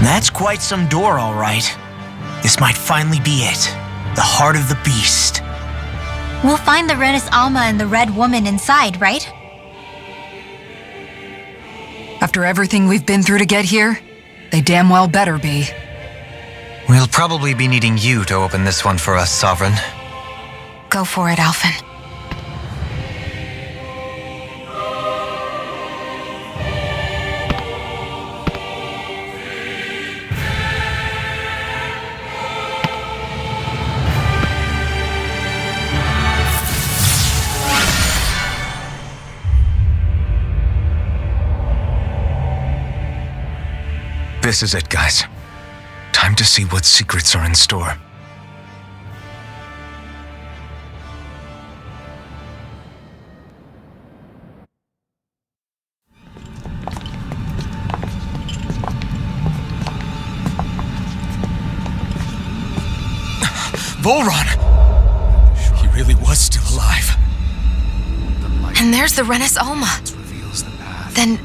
That's quite some door, all right. This might finally be it. The heart of the beast. We'll find the Renis Alma and the Red Woman inside, right? After everything we've been through to get here, they damn well better be. We'll probably be needing you to open this one for us, Sovereign. Go for it, Alphen. This is it, guys. Time to see what secrets are in store. Vholran! He really was still alive. And there's the Renis Alma. Then,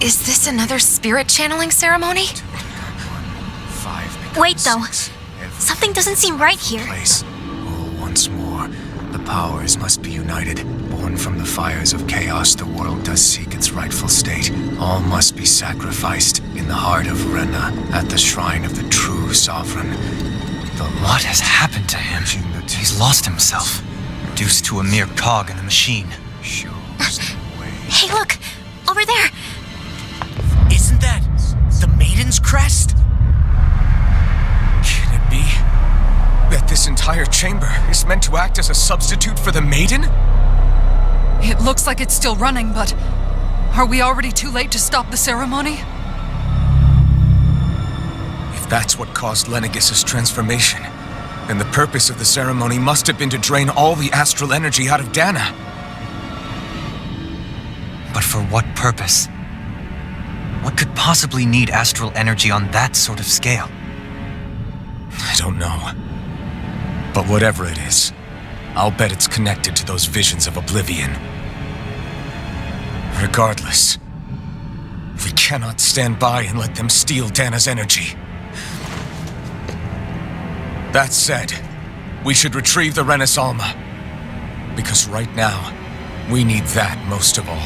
is this another spirit channeling ceremony? Wait, though. Something doesn't seem right here. Once more, the powers must be united. Born from the fires of chaos, the world does seek its rightful state. All must be sacrificed in the heart of Rena, at the shrine of the true sovereign. What has happened to him? He's lost himself, reduced to a mere cog in the machine. Hey, look! Over there! Isn't that the Maiden's crest? Can it be that this entire chamber is meant to act as a substitute for the Maiden? It looks like it's still running, but are we already too late to stop the ceremony? If that's what caused Lenegis' transformation, then the purpose of the ceremony must have been to drain all the astral energy out of Dahna. But for what purpose? What could possibly need astral energy on that sort of scale? I don't know. But whatever it is, I'll bet it's connected to those visions of oblivion. Regardless, we cannot stand by and let them steal Dahna's energy. That said, we should retrieve the Renis Alma. Because right now, we need that most of all.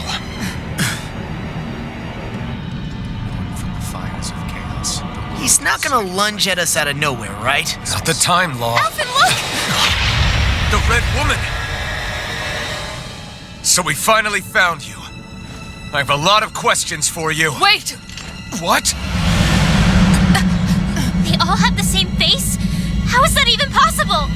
From the fires of chaos. He's not gonna lunge at us out of nowhere, right? Not the time, Law. Alphen, look! The Red Woman! So we finally found you. I have a lot of questions for you. Wait! What? They all have the same face? How is that even possible?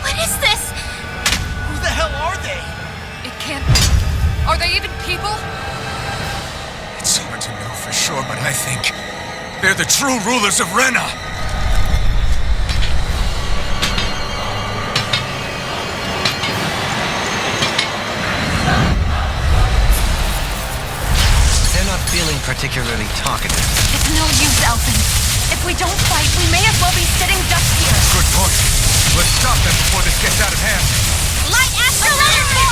What is this? Who the hell are they? It can't... Are they even people? It's hard to know for sure, but I think they're the true rulers of Rena. Feeling particularly talkative. It's no use, Alphen. If we don't fight, we may as well be sitting ducks here. Good point. Let's stop them before this gets out of hand. Light astral energy!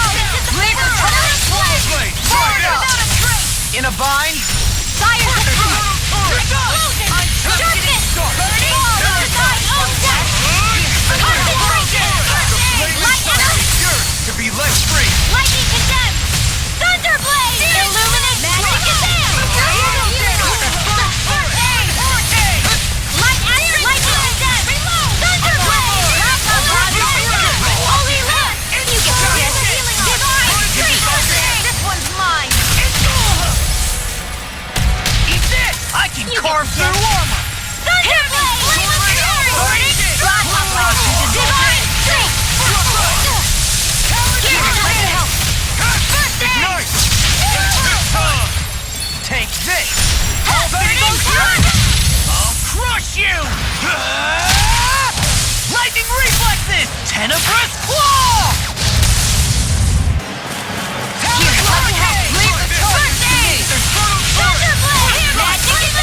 Leave the turret flame! Blade, Burn out! without a trace! In a bind? Fire energy! Explosion! I'm Darkness! burning! Fall into thine own death! Concentration! Light energy! To be let free. Lightning condemned! Thunderblade! Illuminate magic condemned! Light astral lightning condemned! Thunderblade! Holy wrath! You get this! Divine streak! This one's mine! Eat this! I can carve through armor! Thunderblade! Divine streak! Here, let me help! Ignite! Take this! Burning sun! I'll crush you! Lightning reflexes! Tenebrous claw! Here, let me help! Leave the torch to me! Thunderblade! Magic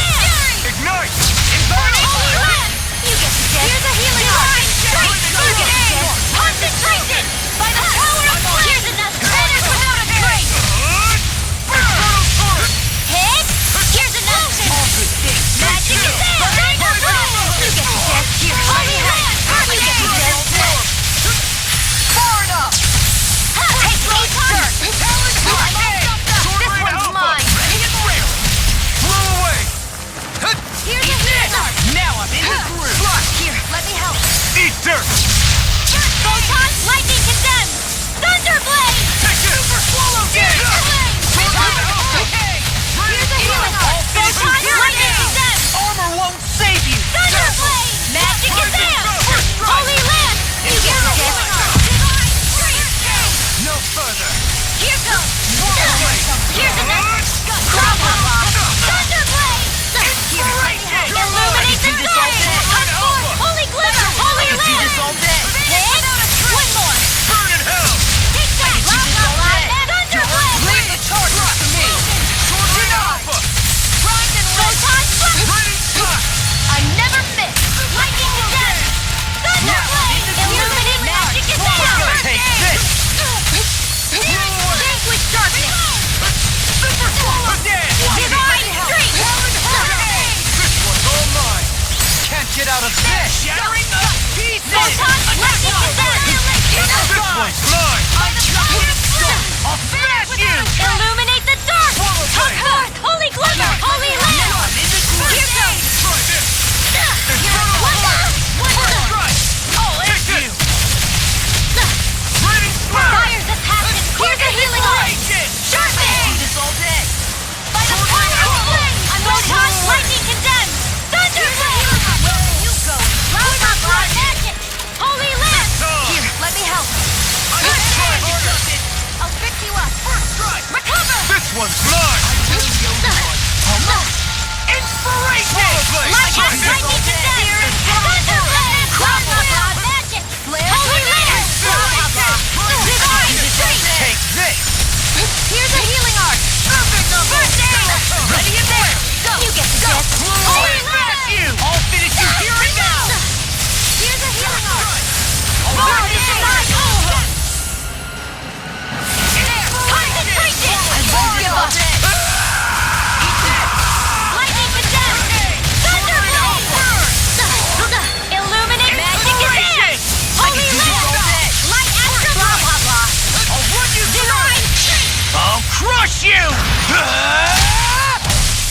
crush you!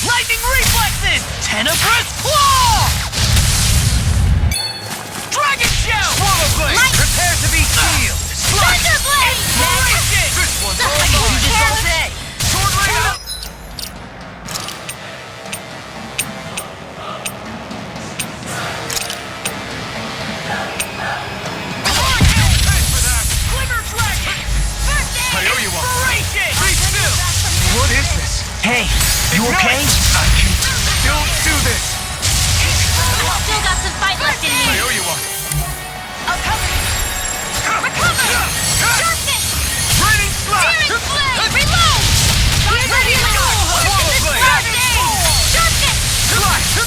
Lightning reflexes! Tenebrous claw! Dragon shell! Swallow blade! Light- Prepare to be sealed! Thunder blade! Inspiration! This one's all I can do mine! this all day. Sword Rena! Glimmer dragon! I owe you one. Inspiration! Be still! What is this? Hey, you okay? I can still do this! Still got some fight left in I me. owe you one. I'll cover it. Recover! Darkness! Raining slash! Searing blade! Reload! Here's a healing! Swallow This blade! Darkness! Darkness!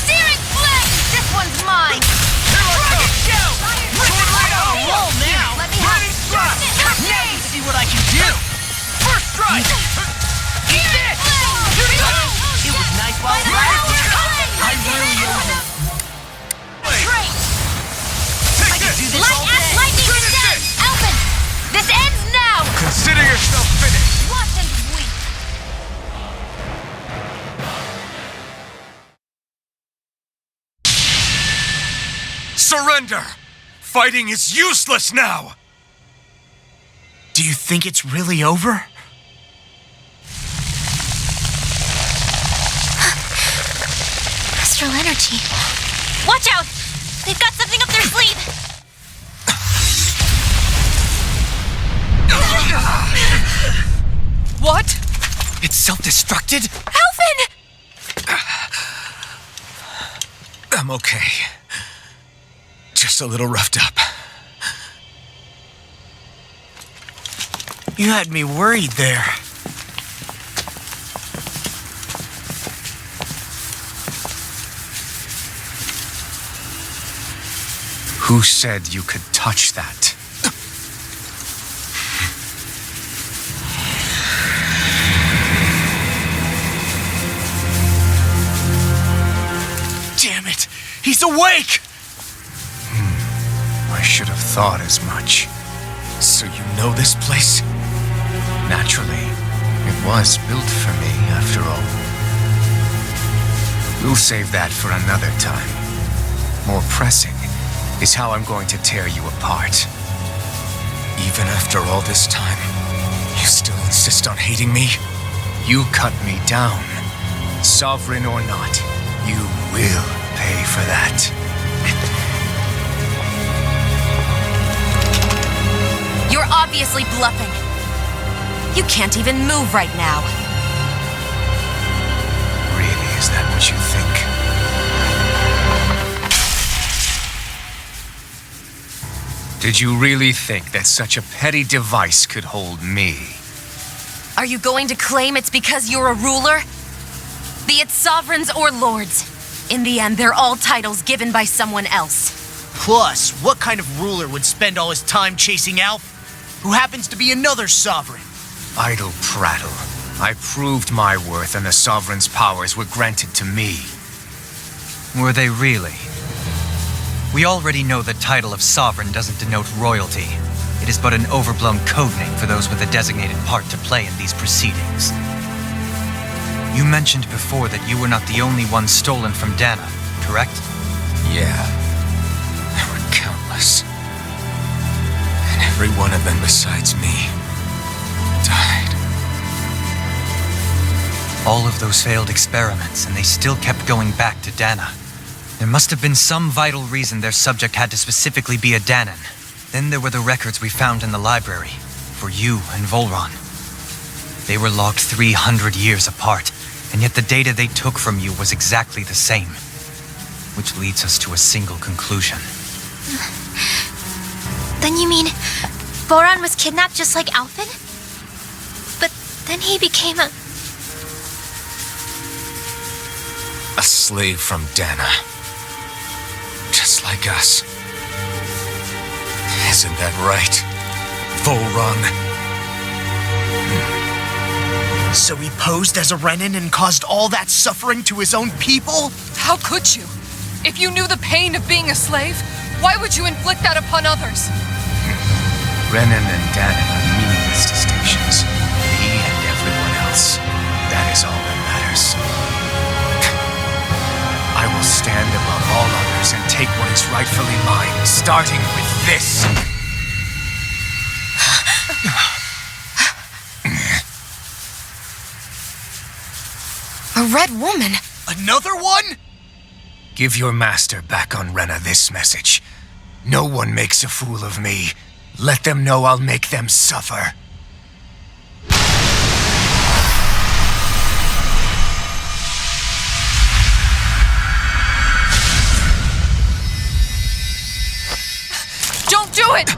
Searing blade! This one's mine! Dragon shell! Sword Rena on a roll now! Let me help. Raining slash! Now you see what I can do! First strike! Eat this! It was nice while we were I really owe you. I can do this all day. Lightning is dead! Alphen! This ends now! Consider yourself finished! Watch and weep! Surrender! Fighting is useless now! Do you think it's really over? Astral energy. Watch out! They've got something up their sleeve! What? It's self-destructed? Alphen! I'm okay. Just a little roughed up. You had me worried there. Who said you could touch that? Damn it! He's awake! I should have thought as much. So you know this place? Naturally, it was built for me, after all. We'll save that for another time. More pressing is how I'm going to tear you apart. Even after all this time, you still insist on hating me? You cut me down. Sovereign or not, you will pay for that. You're obviously bluffing. You can't even move right now. Really, is that what you think? Did you really think that such a petty device could hold me? Are you going to claim it's because you're a ruler? Be it sovereigns or lords. In the end, they're all titles given by someone else. Plus, what kind of ruler would spend all his time chasing Alph, who happens to be another sovereign? Idle prattle. I proved my worth and the sovereign's powers were granted to me. Were they really? We already know the title of sovereign doesn't denote royalty. It is but an overblown codename for those with a designated part to play in these proceedings. You mentioned before that you were not the only one stolen from Dahna, correct? Yeah. There were countless. And every one of them besides me died. All of those failed experiments, and they still kept going back to Dahna. There must have been some vital reason their subject had to specifically be a Dahnan. Then there were the records we found in the library, for you and Volran. They were logged 300 years apart, and yet the data they took from you was exactly the same. Which leads us to a single conclusion. Then you mean Vholran was kidnapped just like Alphen? But then he became a slave from Dahna. Just like us. Isn't that right, Volran? So he posed as a Renan and caused all that suffering to his own people? How could you? If you knew the pain of being a slave, why would you inflict that upon others? Renan and Dahna are meaningless distinctions. Me and everyone else. Starting with this. A red woman? Another one? Give your master back on Rena this message. No one makes a fool of me. Let them know I'll make them suffer. Don't do it!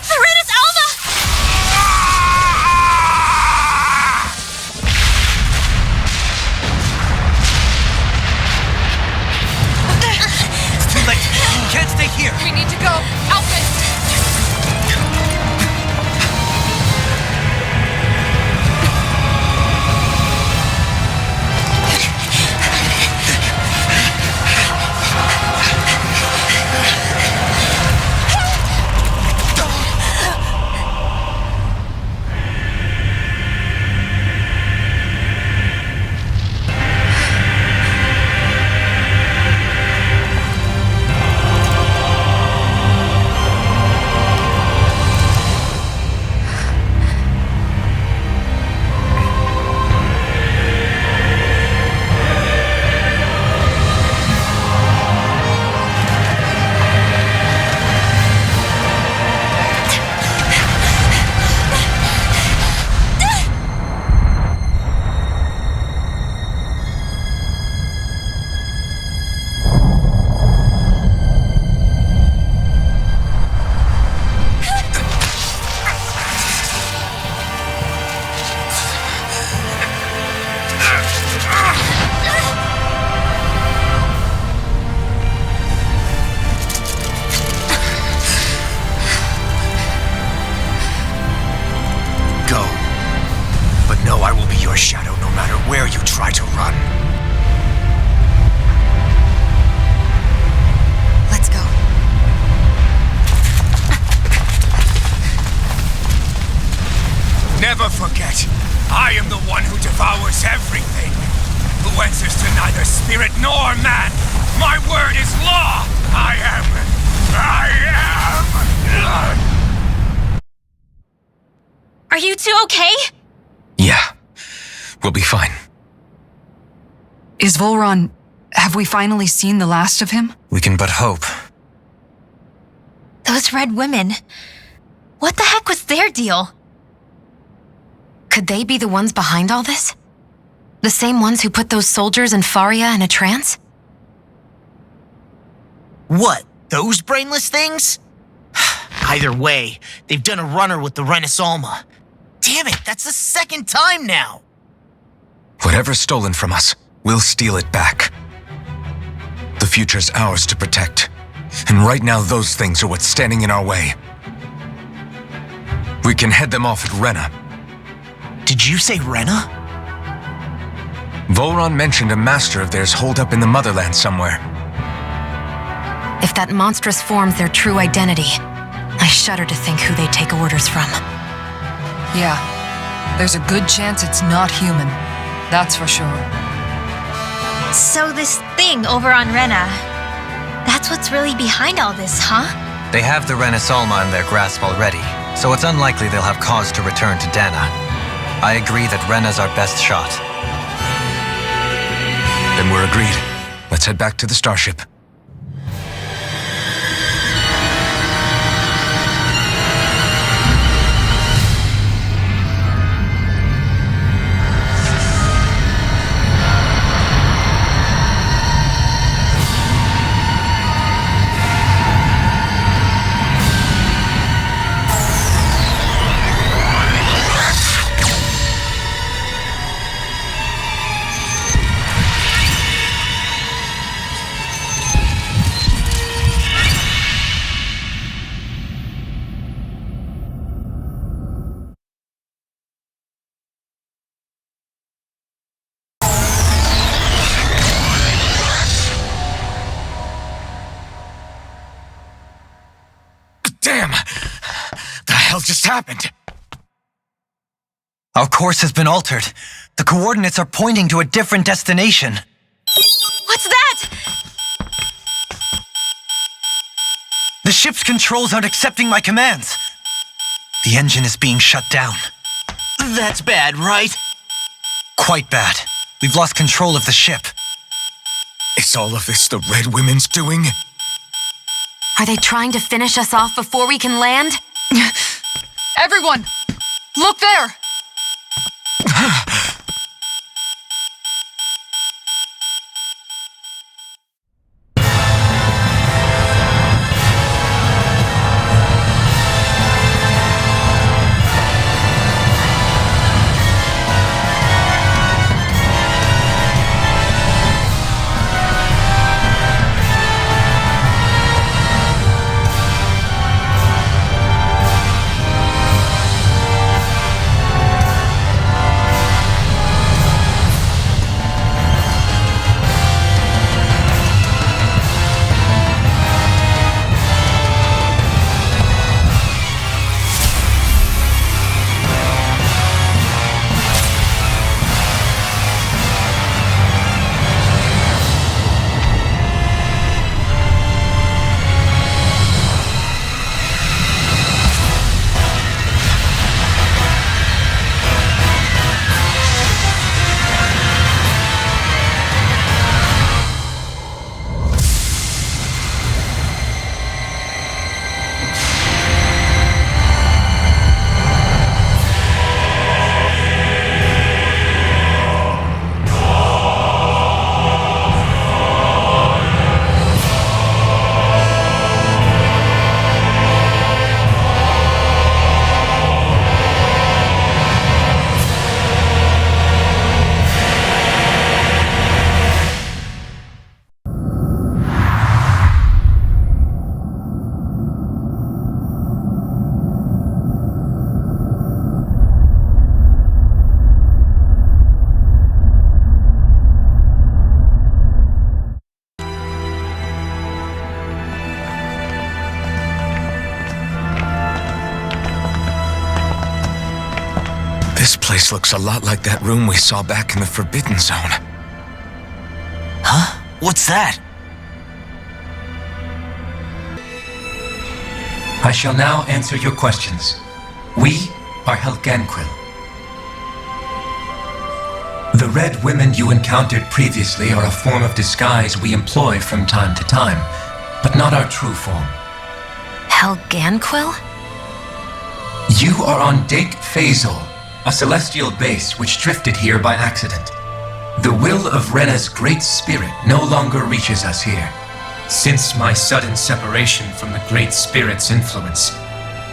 Serenus Alva! It's too late. You can't stay here. We need to go. Alphen! Never forget, I am the one who devours everything, who answers to neither spirit nor man. My word is law. I am. Are you two okay? Yeah, we'll be fine. Is Volran... Have we finally seen the last of him? We can but hope. Those red women. What the heck was their deal? Could they be the ones behind all this? The same ones who put those soldiers in Faria in a trance? What? Those brainless things? Either way, they've done a runner with the Renasalma. Damn it, that's the second time now! Whatever's stolen from us, we'll steal it back. The future's ours to protect. And right now, those things are what's standing in our way. We can head them off at Rena. Did you say Rena? Vholran mentioned a master of theirs holed up in the motherland somewhere. If that monstrous form's their true identity, I shudder to think who they take orders from. Yeah. There's a good chance it's not human. That's for sure. So this thing over on Rena, that's what's really behind all this, huh? They have the Renasalma in their grasp already, so it's unlikely they'll have cause to return to Dahna. I agree that Rena's our best shot. Then we're agreed. Let's head back to the starship. Damn! The hell just happened? Our course has been altered. The coordinates are pointing to a different destination. What What's that? The ship's controls aren't accepting my commands. The engine is being shut down. That's bad, right? Quite bad. We've lost control of the ship. Is all of this the Red Women's doing? Are they trying to finish us off before we can land? Everyone! Look there! This place looks a lot like that room we saw back in the Forbidden Zone. Huh? What's that? I shall now answer your questions. We are Helganquil. The Red Women you encountered previously are a form of disguise we employ from time to time, but not our true form. Helganquil? You are on Dake Phasol, a celestial base which drifted here by accident. The will of Rena's great spirit no longer reaches us here. Since my sudden separation from the Great Spirit's influence,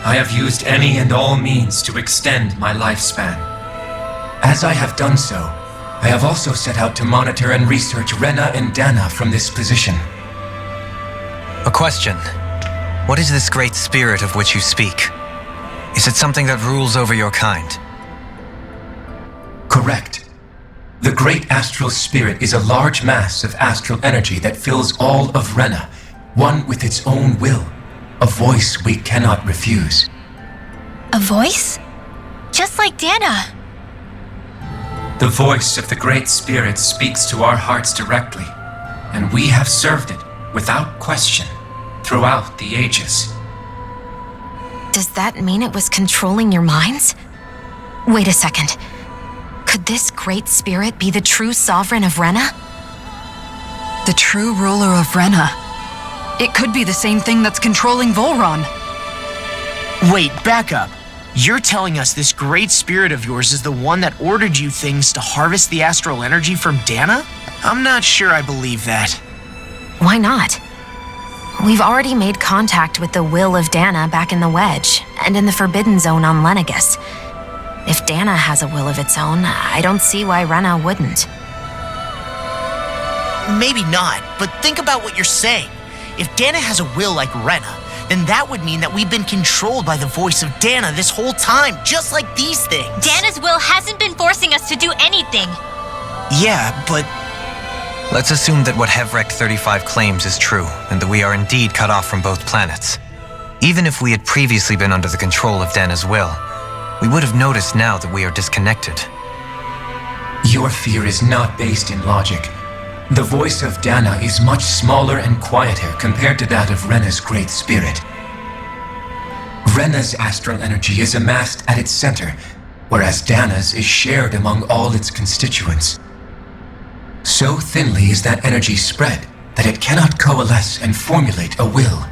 I have used any and all means to extend my lifespan. As I have done so, I have also set out to monitor and research Rena and Dahna from this position. A question. What is this Great Spirit of which you speak? Is it something that rules over your kind? Correct. The Great Astral Spirit is a large mass of astral energy that fills all of Rena, one with its own will, a voice we cannot refuse. A voice? Just like Dahna. The voice of the Great Spirit speaks to our hearts directly, and we have served it without question throughout the ages. Does that mean it was controlling your minds? Wait a second. Could this Great Spirit be the true sovereign of Rena? The true ruler of Rena. It could be the same thing that's controlling Volran. Wait, back up. You're telling us this great spirit of yours is the one that ordered you things to harvest the astral energy from Dahna? I'm not sure I believe that. Why not? We've already made contact with the will of Dahna back in the Wedge, and in the Forbidden Zone on Lenegus. If Dahna has a will of its own, I don't see why Rena wouldn't. Maybe not, but think about what you're saying. If Dahna has a will like Rena, then that would mean that we've been controlled by the voice of Dahna this whole time, just like these things. Dahna's will hasn't been forcing us to do anything. Yeah, but... Let's assume that what Hevrek 35 claims is true, and that we are indeed cut off from both planets. Even if we had previously been under the control of Dahna's will, we would have noticed now that we are disconnected. Your fear is not based in logic. The voice of Dahna is much smaller and quieter compared to that of Rena's great spirit. Rena's astral energy is amassed at its center, whereas Dahna's is shared among all its constituents. So thinly is that energy spread that it cannot coalesce and formulate a will.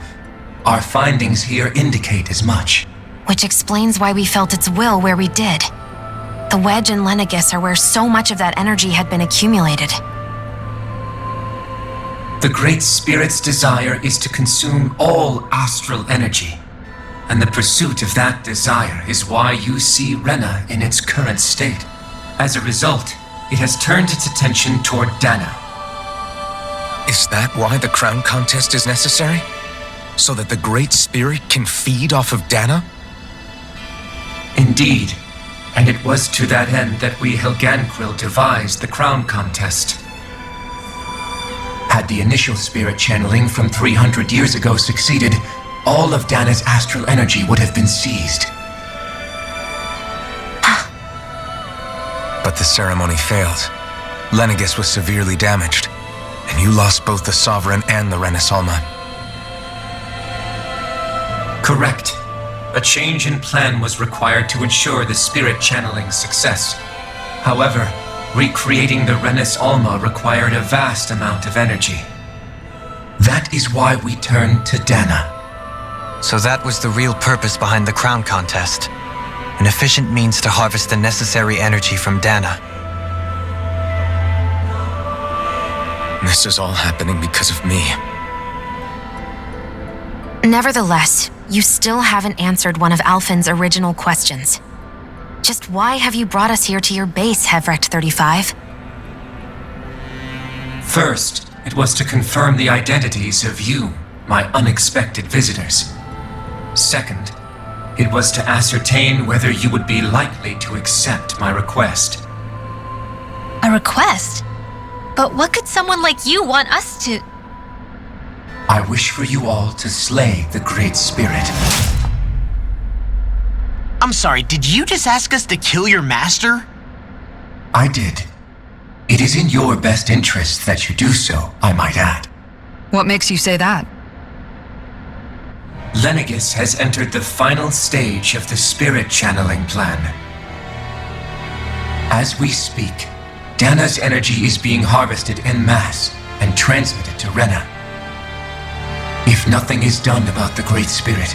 Our findings here indicate as much. Which explains why we felt its will where we did. The wedge and Lenegis are where so much of that energy had been accumulated. The Great Spirit's desire is to consume all astral energy, and the pursuit of that desire is why you see Rena in its current state. As a result, it has turned its attention toward Dahna. Is that why the crown contest is necessary? So that the Great Spirit can feed off of Dahna? Indeed, and it was to that end that we Helganquil devised the crown contest. Had the initial spirit channeling from 300 years ago succeeded, all of Dahna's astral energy would have been seized. But the ceremony failed. Lenegis was severely damaged, and you lost both the Sovereign and the Renis Alma. Correct. A change in plan was required to ensure the spirit channeling's success. However, recreating the Renis Alma required a vast amount of energy. That is why we turned to Dahna. So that was the real purpose behind the crown contest. An efficient means to harvest the necessary energy from Dahna. This is all happening because of me. Nevertheless, you still haven't answered one of Alphen's original questions. Just why have you brought us here to your base, Hevrecht 35? First, it was to confirm the identities of you, my unexpected visitors. Second, it was to ascertain whether you would be likely to accept my request. A request? But what could someone like you want us to... I wish for you all to slay the Great Spirit. I'm sorry, did you just ask us to kill your master? I did. It is in your best interest that you do so, I might add. What makes you say that? Lenegis has entered the final stage of the spirit channeling plan. As we speak, Dahna's energy is being harvested en masse and transmitted to Rena. If nothing is done about the Great Spirit,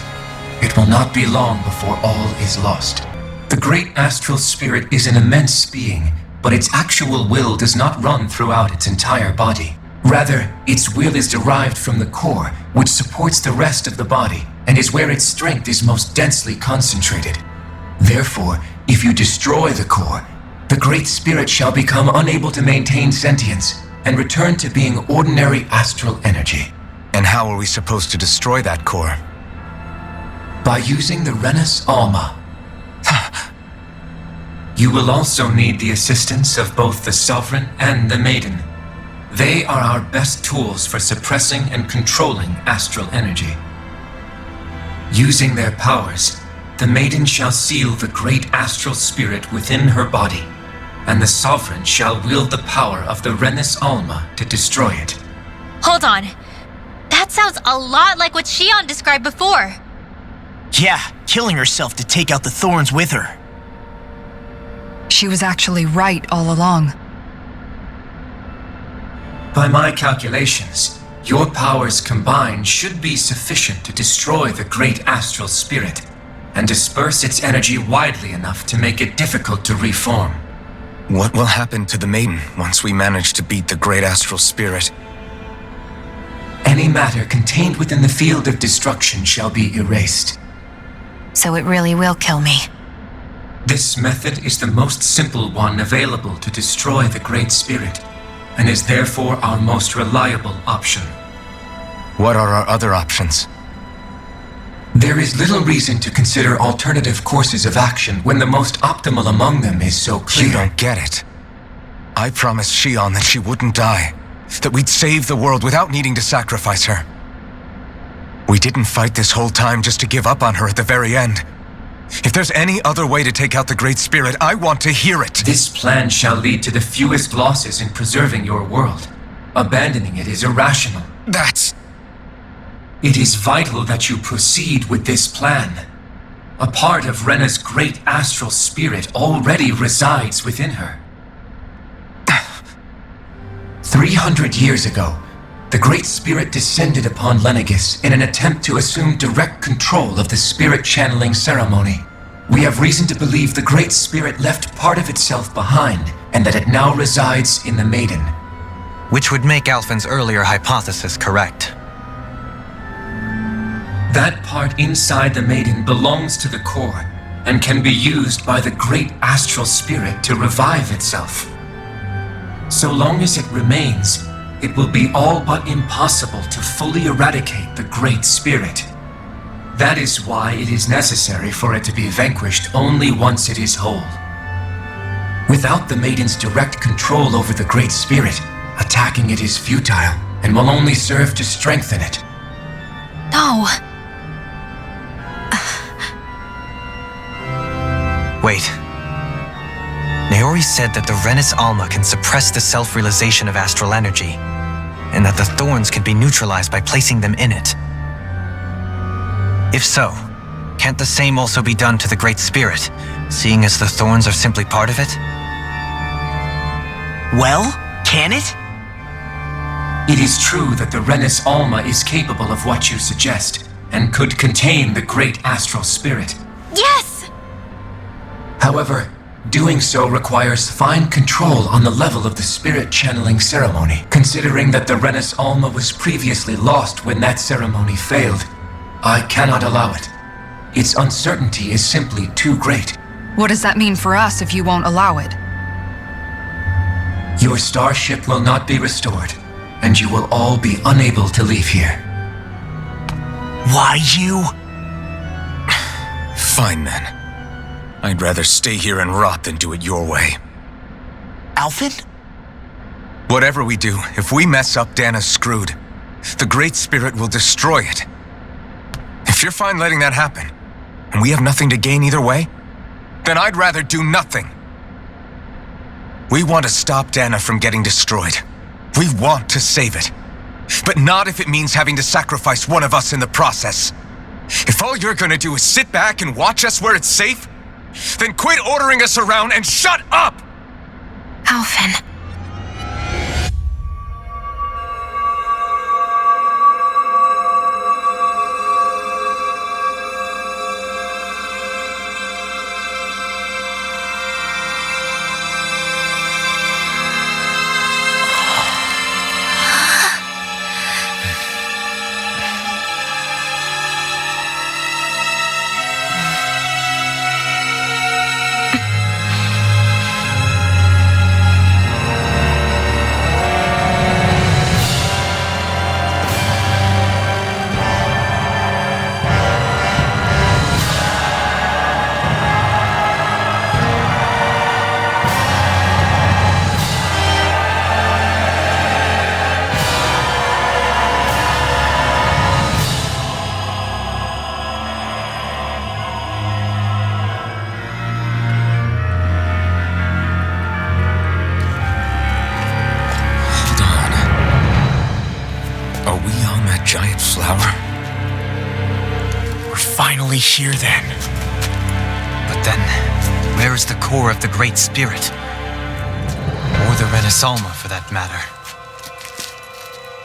it will not be long before all is lost. The Great Astral Spirit is an immense being, but its actual will does not run throughout its entire body. Rather, its will is derived from the core, which supports the rest of the body, and is where its strength is most densely concentrated. Therefore, if you destroy the core, the Great Spirit shall become unable to maintain sentience and return to being ordinary astral energy. And how are we supposed to destroy that core? By using the Renis Alma. You will also need the assistance of both the Sovereign and the Maiden. They are our best tools for suppressing and controlling astral energy. Using their powers, the Maiden shall seal the Great Astral Spirit within her body, and the Sovereign shall wield the power of the Renis Alma to destroy it. Hold on. That sounds a lot like what Shionne described before. Yeah, killing herself to take out the thorns with her. She was actually right all along. By my calculations, your powers combined should be sufficient to destroy the Great Astral Spirit and disperse its energy widely enough to make it difficult to reform. What will happen to the Maiden once we manage to beat the Great Astral Spirit? Any matter contained within the field of destruction shall be erased. So it really will kill me. This method is the most simple one available to destroy the Great Spirit, and is therefore our most reliable option. What are our other options? There is little reason to consider alternative courses of action when the most optimal among them is so clear. You don't get it. I promised Shionne that she wouldn't die, that we'd save the world without needing to sacrifice her. We didn't fight this whole time just to give up on her at the very end. If there's any other way to take out the Great Spirit, I want to hear it. This plan shall lead to the fewest losses in preserving your world. Abandoning it is irrational. That's... It is vital that you proceed with this plan. A part of Rena's great astral spirit already resides within her. 300 years ago, the Great Spirit descended upon Lenegis in an attempt to assume direct control of the spirit channeling ceremony. We have reason to believe the Great Spirit left part of itself behind, and that it now resides in the Maiden. Which would make Alphen's earlier hypothesis correct. That part inside the Maiden belongs to the core, and can be used by the Great Astral Spirit to revive itself. So long as it remains, it will be all but impossible to fully eradicate the Great Spirit. That is why it is necessary for it to be vanquished only once it is whole. Without the Maiden's direct control over the Great Spirit, attacking it is futile and will only serve to strengthen it. No. Wait. Naori said that the Renis Alma can suppress the self-realization of astral energy, and that the thorns can be neutralized by placing them in it. If so, can't the same also be done to the Great Spirit, seeing as the thorns are simply part of it? Well, can it? It is true that the Renis Alma is capable of what you suggest, and could contain the Great Astral Spirit. Yes! However, doing so requires fine control on the level of the spirit channeling ceremony. Considering that the Renis Alma was previously lost when that ceremony failed, I cannot allow it. Its uncertainty is simply too great. What does that mean for us if you won't allow it? Your starship will not be restored, and you will all be unable to leave here. Why you? Fine then. I'd rather stay here and rot than do it your way. Alphen? Whatever we do, if we mess up, Dahna's screwed. The Great Spirit will destroy it. If you're fine letting that happen, and we have nothing to gain either way, then I'd rather do nothing. We want to stop Dahna from getting destroyed. We want to save it. But not if it means having to sacrifice one of us in the process. If all you're gonna do is sit back and watch us where it's safe, then quit ordering us around and shut up! Alphen. Here then. But then, where is the core of the Great Spirit? Or the Renis Alma, for that matter?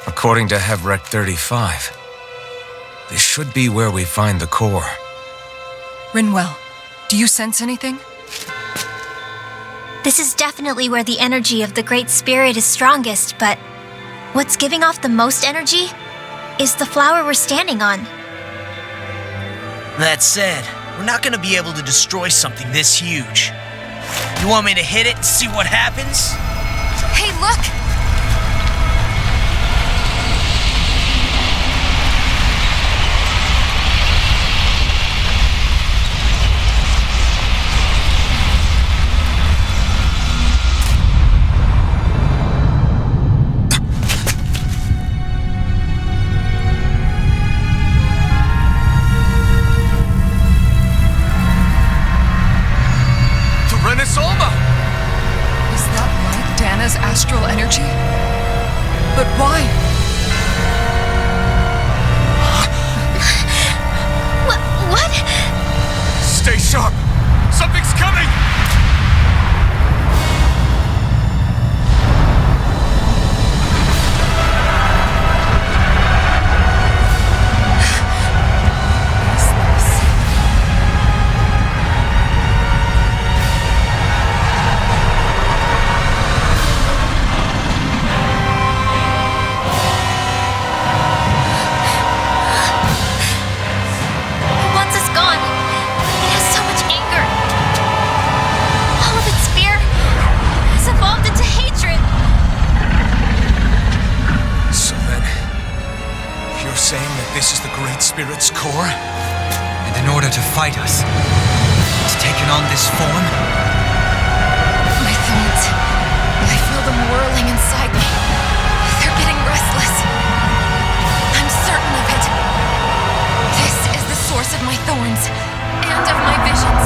According to Hevrek 35, this should be where we find the core. Rinwell, do you sense anything? This is definitely where the energy of the Great Spirit is strongest, but what's giving off the most energy is the flower we're standing on. That said, we're not gonna be able to destroy something this huge. You want me to hit it and see what happens? Hey, look! Astral energy? But why? What? Stay sharp! Something's coming! Once it's gone, it has so much anger. All of its fear has evolved into hatred. So then, you're saying that this is the Great Spirit's core? And in order to fight us, it's taken on this form? My thorns. I feel them whirling inside me. They're getting restless. I'm certain of it. This is the source of my thorns and of my visions.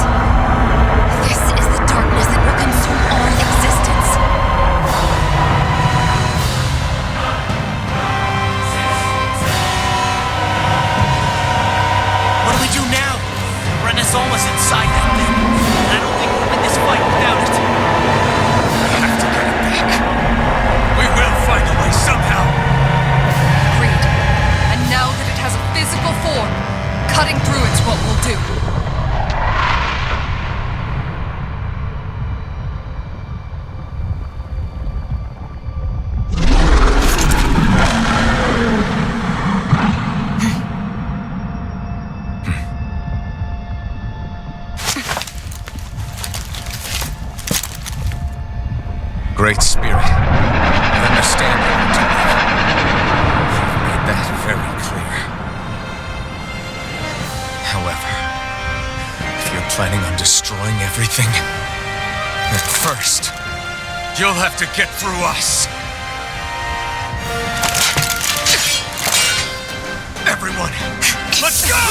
This is the darkness that will consume all existence. What do we do now? Rena's almost inside that thing. I don't think we'll win this fight without it. We have to get it back. We will find a way somehow. Agreed. And now that it has a physical form, cutting through it's what we'll do. Great Spirit, I understand you want to live. You've made that very clear. However, if you're planning on destroying everything, then first, you'll have to get through us. Everyone, let's go!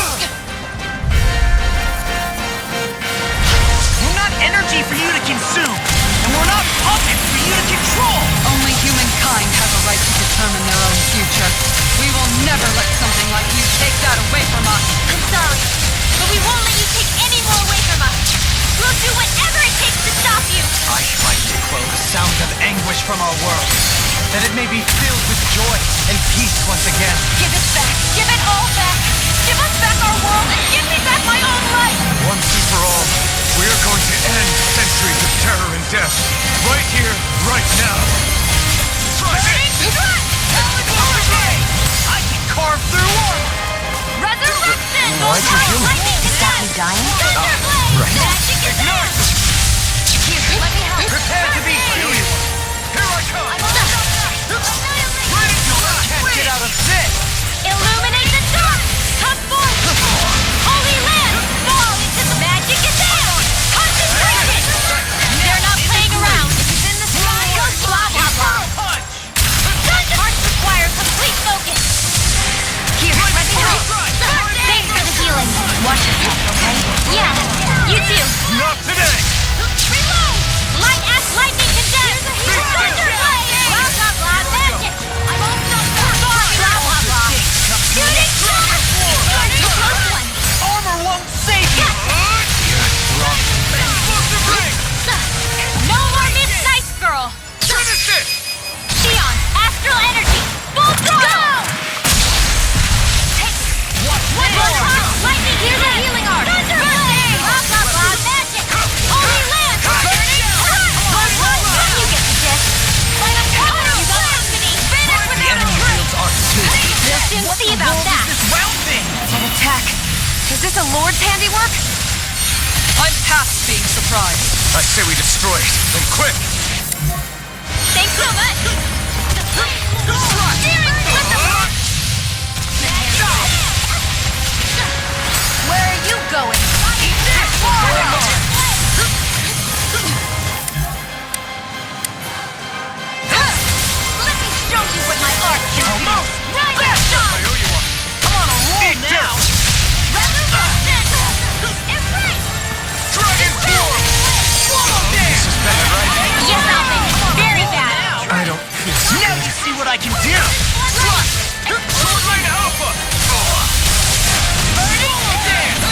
We're not energy for you to consume, and we're not puppets for you to control. Only humankind has a right to determine their own future. We will never let something like you take that away from us. I'm sorry, but we won't let you take any more away from us. We'll do whatever it takes to stop you. I fight to quell the sounds of anguish from our world, that it may be filled with joy and peace once again. Give it back. Give it all back. Give us back our world and give me back my own life. Once and for all, we are going to end centuries of terror and death. Right here, right now. Try this! I can carve through armor. Resurrection! Why'd you do it? Lightning Is that me dying? Thunderblade! right. Magic is there! Here, let me help. Prepare to be Perfect. Here I come! Can't get out of this. Illuminate the dark! Come forth! Holy land! Fall into the magic is there! Concentration! They're not playing around. It's in the sky. Blah, blah, blah. Hearts require complete focus. Here, let me help. Thanks for the healing. Watch yourself, okay? Yeah, you too. Not today! Reload! Light as lightning condemned! Thunderblade! Blah, blah, blah, magic! I'm almost done. Blah, blah, blah. Shooting star! Too close one. Armor won't save you. No more midnight girl! Finish it! Shionne, astral energy! Full throttle! One more! Lightning, here's a healing art! Thunderblade! Blah, blah, blah, magic! Holy land! You get the gist. Light up power! You got company! Finish The without a enemy word! wields art too. We'll soon see about that! This round thing. An attack. Is this a Lord's handiwork? I'm past being surprised. I say we destroy it, and quick! Thanks so much! Where are you going? Let me show you what my art can do! Right I owe you one. I'm on a roll now. Resurrection! Embrace! Dragon form! Yes, Alphen. Very bad. I don't feel so Now you see what I can do.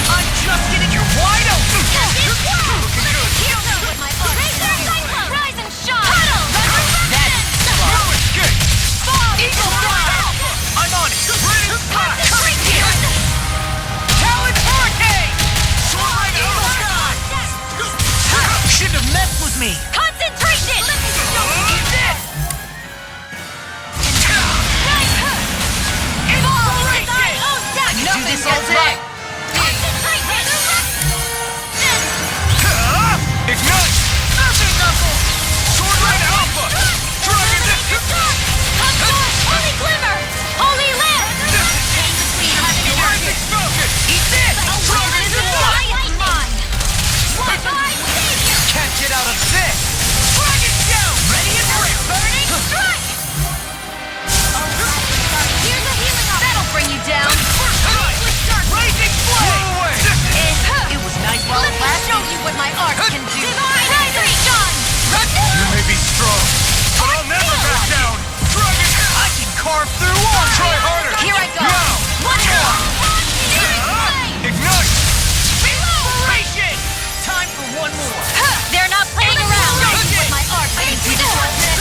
I'm just getting you wide open! You don't know what my arm is. Rise and shine! Eagle Fly! I'm on it! Talon Hurricane! Shouldn't have messed with me! Concentration! I can do this all day! Ignite! Nothing, Knuckle! Swordline Alpha! Dragon Holy Glimmer! Holy Lamp! Horrific Falcon! Eat this! Dragon Mine! Can't get out of this! Dragon Show! Ready and ready! Burning Strike! Here's a healing up. That'll bring you down. Rising Flame! It was nice while it lasted. Let me show you what my art can do. Divine Shine! You may be strong, but I'll never back down! Dragon! I can carve through walls! Try harder! Here I go. Now! One more. Ignite! Inspiration! Time for one more! They're not playing around. What my art can do this all day.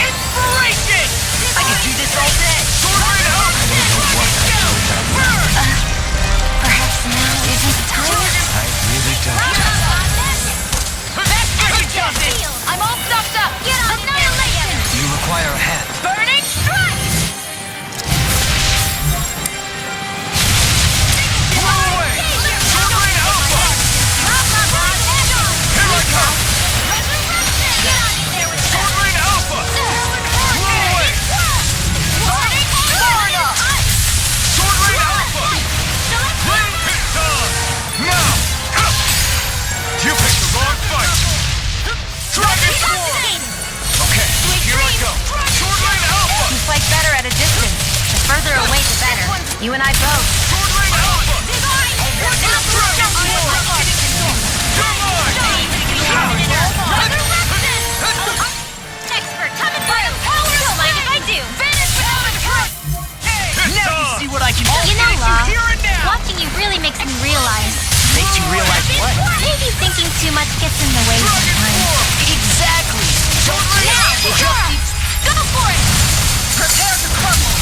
Inspiration! I can do this all day! Swordline Alpha! Perhaps now isn't the time? I really don't. I'm all stuffed up. Annihilation! You require a hand. Burning Strike! Blow away! Swordline Alpha! Here I come! Swordline Alpha! Blow away! Swordline Alpha! Flame Piston! Now! You picked the wrong fight! Dragon Sword! Okay, here I go! Swordline Alpha! You fight better at a distance. The further away, the better. You and I both. Swordline Alpha! Dragon Sword! You're mine! Expert, come and fire power! Don't mind if I do. Vanish without a trace! Now you see what I can do! You know, Law, Here and now! watching you really makes me realize. Makes you realize what? Maybe thinking too much gets in the way sometimes. Exactly! Go for it! Prepare to crumble!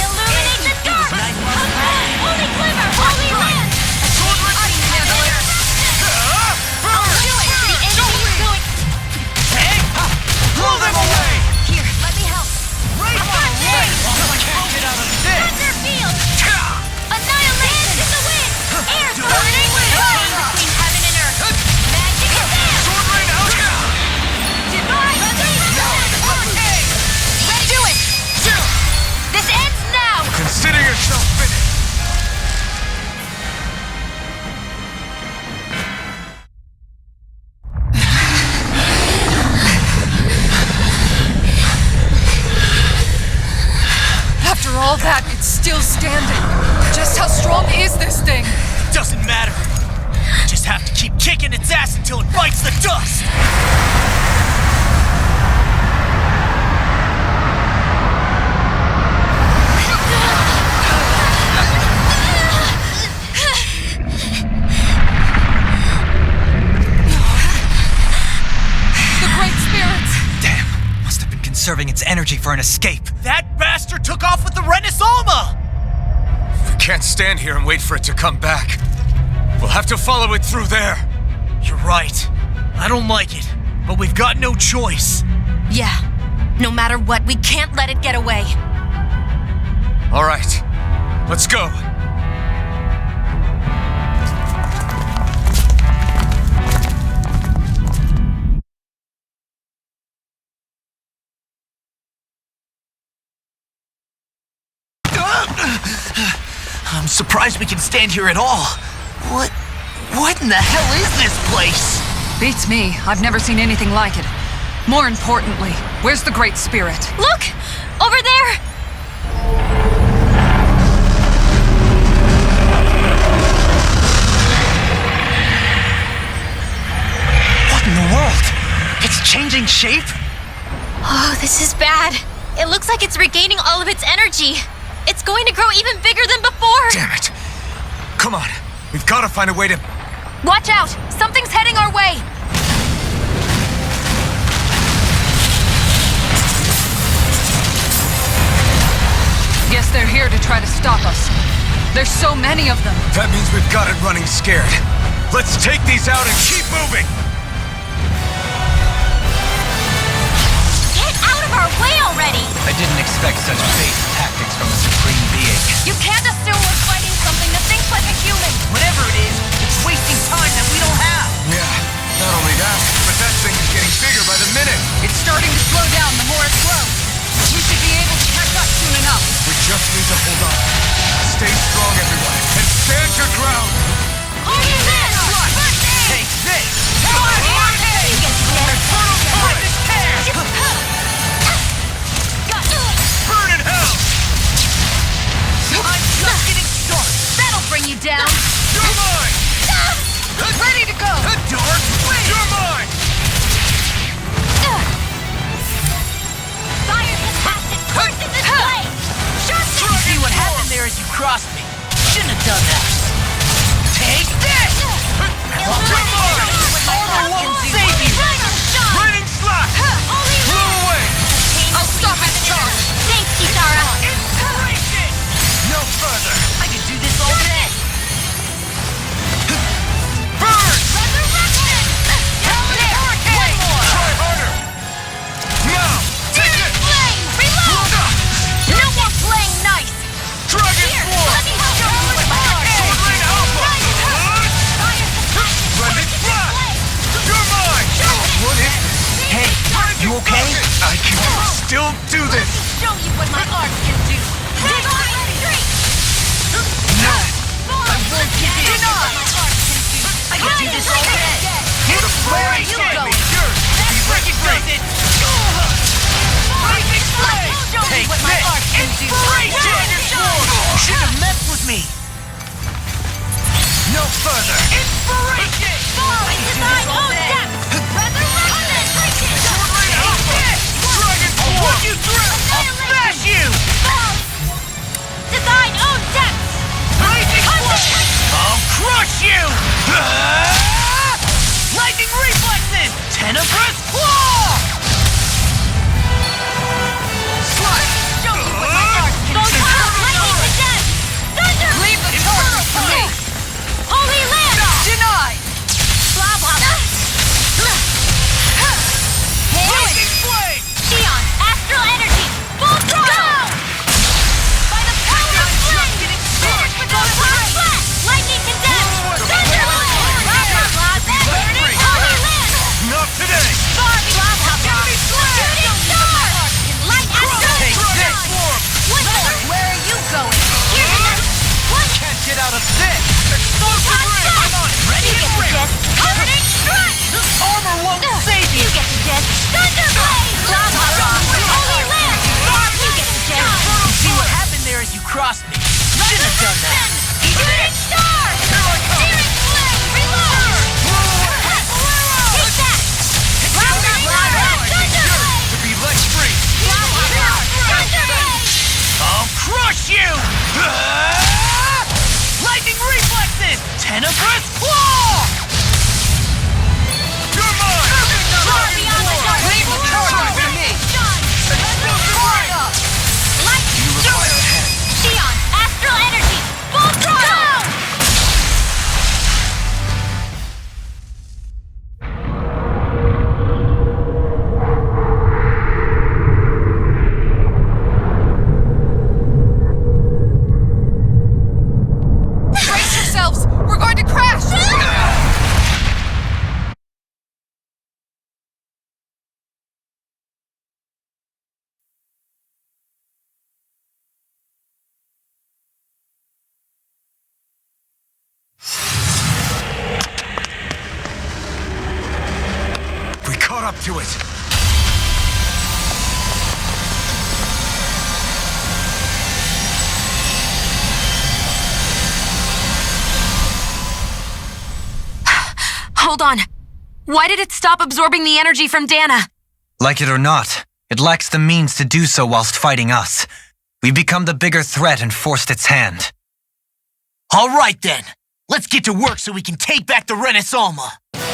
Illuminate the dark! Holy Glimmer! Holy Land! I can handle it! I'll do it! The enemy's going... Hey! Blow them away! Here, let me help. Right on! I can't get out of this! Thunder Field! Annihilation in the wind! Air burning! Between heaven and earth! Magic is there! Swordline Alpha! Divine Hurricane! Let's do it! This ends now! Consider yourself finished! After all that, it's still standing. Just how strong is this thing? Doesn't matter. Just have to keep kicking its ass until it bites the dust. The Great Spirits! Damn, must have been conserving its energy for an escape. That bastard took off with the Renaissance! We can't stand here and wait for it to come back. We'll have to follow it through there. You're right. I don't like it, but we've got no choice. Yeah. No matter what, we can't let it get away. All right, let's go. I'm surprised we can stand here at all. What in the hell is this place? Beats me. I've never seen anything like it. More importantly, where's the Great Spirit? Look! Over there! What in the world? It's changing shape? Oh, this is bad. It looks like it's regaining all of its energy. It's going to grow even bigger than before! Damn it! Come on, we've got to find a way to... Watch out! Something's heading our way! Guess they're here to try to stop us. There's so many of them. That means we've got it running scared. Let's take these out and keep moving! Get out of our way already! I didn't expect such base tactics from a supreme being. You can't assume we're fighting something that thinks like a human! Whatever it is, it's wasting time that we don't have. Yeah, not only that, but that thing is getting bigger by the minute. It's starting to slow down the more it grows. We should be able to catch up soon enough. We just need to hold on. Stay strong, everyone, and stand your ground! Holy man! Take this! You get dead! Burn this tear! Burn in hell! I'm just getting started. That'll bring you down. You're mine! Ready to go. Dark! You're mine! Fire has passed its course in this place! You see what happened there as you crossed me. Shouldn't have done that. Take this! Armor won't save you! Raining slap! Blow away! I'll stop its charge. Thanks, Kitara! Inspiration! No further! I can do this all day! Burn! Resurrection! Hurricane! Try harder! Now! Take it! Flame! Reload! No more playing nice! Dragon Here, Swarm! let me help you with my art! Shionne and Alphen! Blended Blast! You're mine! What is this? Hey, you okay? I can still do this! Show you what my art can do! Divine Streak! No! I won't give in! I can do this all day! Where are you going? Be recognized! Lightning Blade! Take what my this! art can do. Inspiration! You should have messed with me! No further! Inspiration! Fall into thine own depth! Resurrection! Dragon I'll walk you through! I'll smash you! Fall to thine own depth! Lightning Blade! I'll crush you! Lightning reflexes! Tenebrous claw! Show you what my art can do! Lightning to death! Thunder! Leave the charge for me. Holy Land! Denied. Blah, blah, blah. Lightning Blade! Shionne, astral energy! Full throttle! By the power of flame! Finish with those hard flash! Lightning condemned! Thunder! Blah, blah, blah. Burning Holy Land! Not today! Blah, blah, blah, blah. Shooting star! Light astral! Take this! One more! Where are you going? Here! One! Can't get out of this! Hot shot! Come on! Ready You to get to rip! death! Covenant strike! Armor won't save You you! get to death! Thunder Blade! Blah, blah, blah. Holy Land! You get to death! See what happened there as you crossed me. Shouldn't have done that. Shooting star! Searing flame! Reload! Take that! Blah, blah, blah. Thunder Blade! To be let free! Blah, blah, blah. Thunder Blade! I'll crush you! Lightning reflexes! Tenebrous claw! You're mine! Far beyond the dark! Leave the charge for me. Light! Shionne, astral energy! Full throttle! Brace yourselves! We're going to crash! We caught up to it! Hold on. Why did it stop absorbing the energy from Dahna? Like it or not, it lacks the means to do so whilst fighting us. We become the bigger threat and forced its hand. All right then. Let's get to work so we can take back the Renaissance. This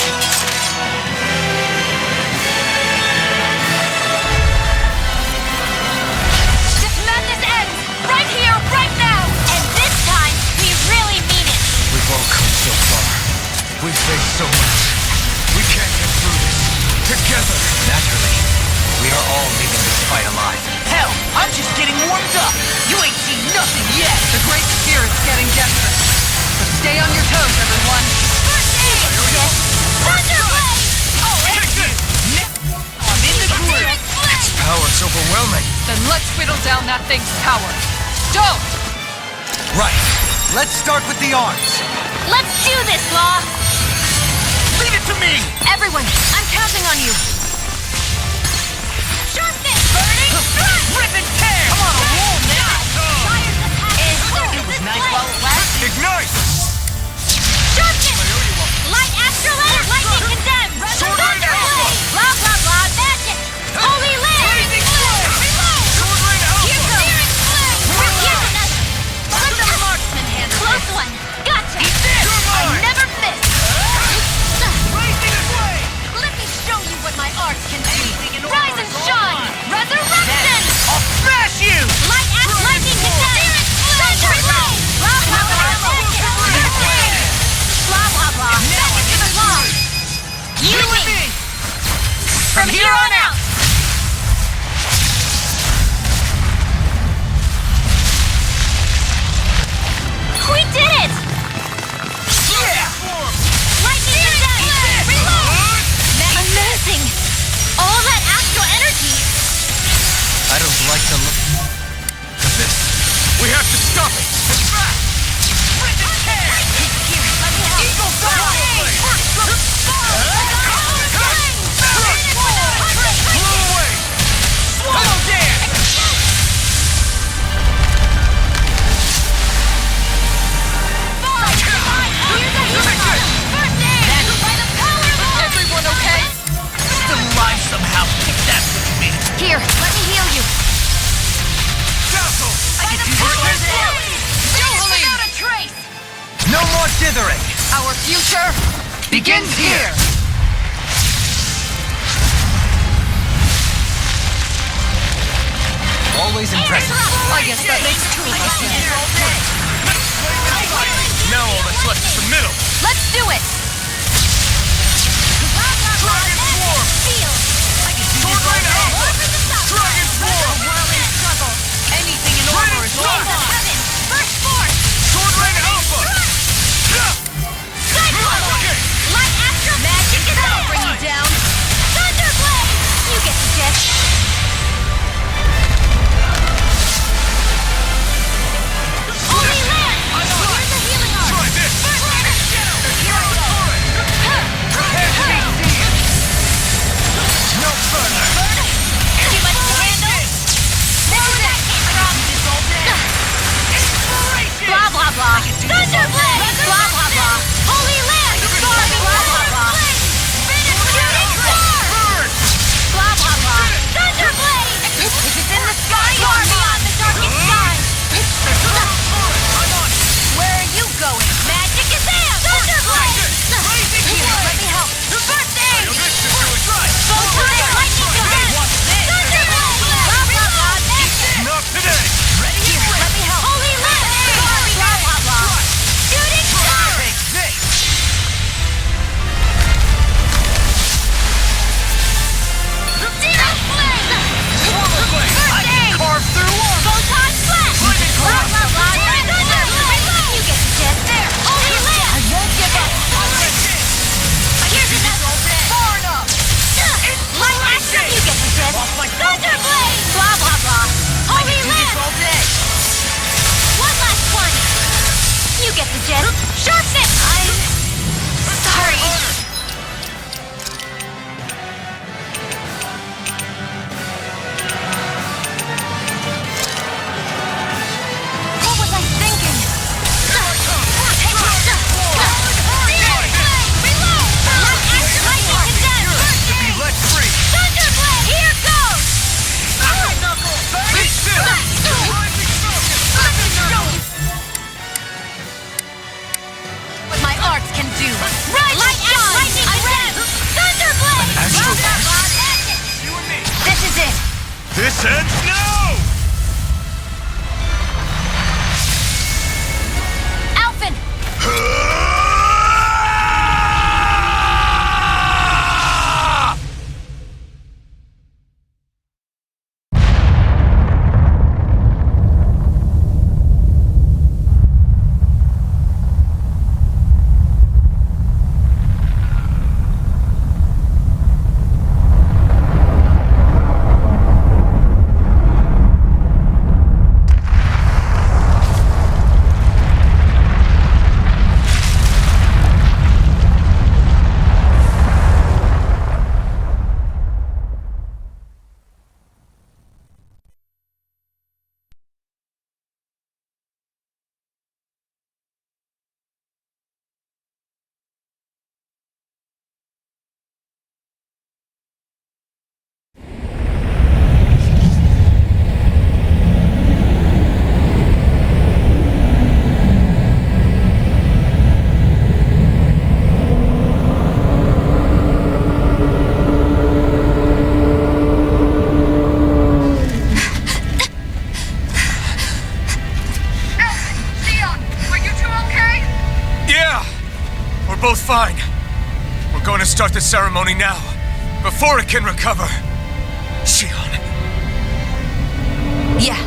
madness ends! Right here, right now! And this time, we really mean it! We've all come so far. We've faced so much. We can't get through this. Together. Naturally, we are all leaving this fight alive. Hell, I'm just getting warmed up. You ain't seen nothing yet. The Great Spirit's getting desperate. So stay on your toes, everyone. First aid! Yes! Thunderblade! Oh, I'm in the group. Its power's overwhelming. Then let's whittle down that thing's power. Don't! Right. Let's start with the arms. Let's do this, Law! Leave it to me. Everyone, I'm counting on you. Sharpness! Burning strike! Rip and tear. Come on, a roll now. It was nice while it lasted. Ignite! Sharpness! Light astral energy! Lightning condemned! Thunderblade! Blah, blah, blah, magic! Holy land! Blazing flame! Reload! Sword Rain Alpha! Here goes! Searing flame! We're getting us! Let the marksman handle close this. One! Gotcha! Eat this! I never miss! Blazing flame! Let me show you what my arts can do! Rise and shine! Resurrection! I'll smash you! Lightning condemned! Thunderblade! Blah, blah, blah, magic! Blah, blah, blah. Second to the law! You with me! From here on out! We did it! Yeah! Lightning condemned! Reload! Amazing! All that astral energy! I don't like the look of this. We have to stop it! It's back! Rip and tear! Here, let me help! Eagle Fire! Swallow dance! Everyone okay? Still alive somehow, if that's what you mean. Here, let me heal you. Dazzle! I can do this Without a trace! No more dithering. Our future begins here. Always impressive. I guess that makes two of us then. Now all that's left is the middle. Let's do it! Dragon Swarm! Sword Rain Alpha! Dragon Swarm! Anything in order is Sword Rain Alpha! Light astral magic is That'll bring you down. Thunderblade! You get the gist. Holy land! Here's the healing arm! Try this! Here I go! said no! Alphen! Both fine. We're going to start the ceremony now, before it can recover. Shionne. Yeah.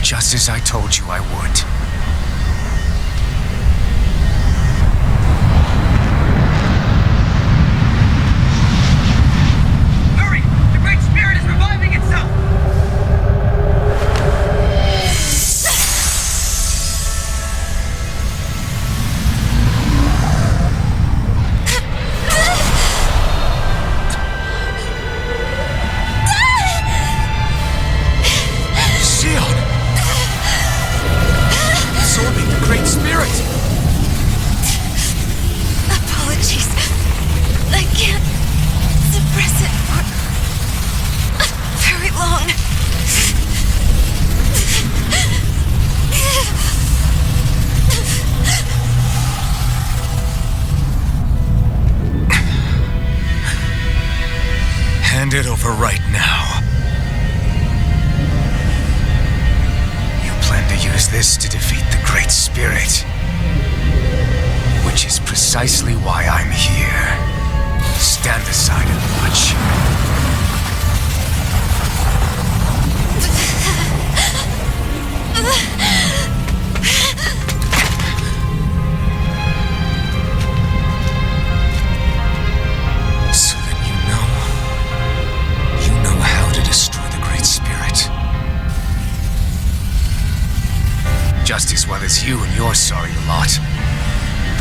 Just as I told you I would. Hurry! The Great Spirit is reviving itself! Hand it over right now. You plan to use this to defeat the Great Spirit. Which is precisely why I'm here. Stand aside and watch. Just as well as you and your sorry lot.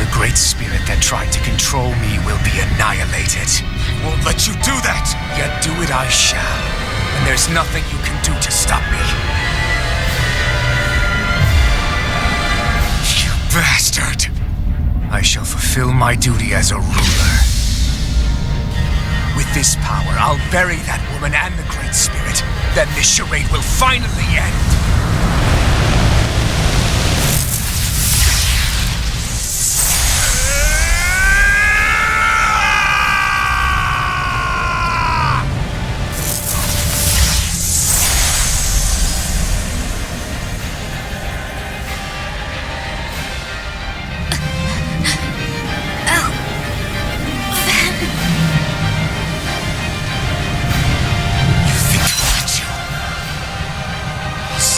The Great Spirit that tried to control me will be annihilated. I won't let you do that! Yet do it I shall. And there's nothing you can do to stop me. You bastard! I shall fulfill my duty as a ruler. With this power, I'll bury that woman and the Great Spirit. Then this charade will finally end.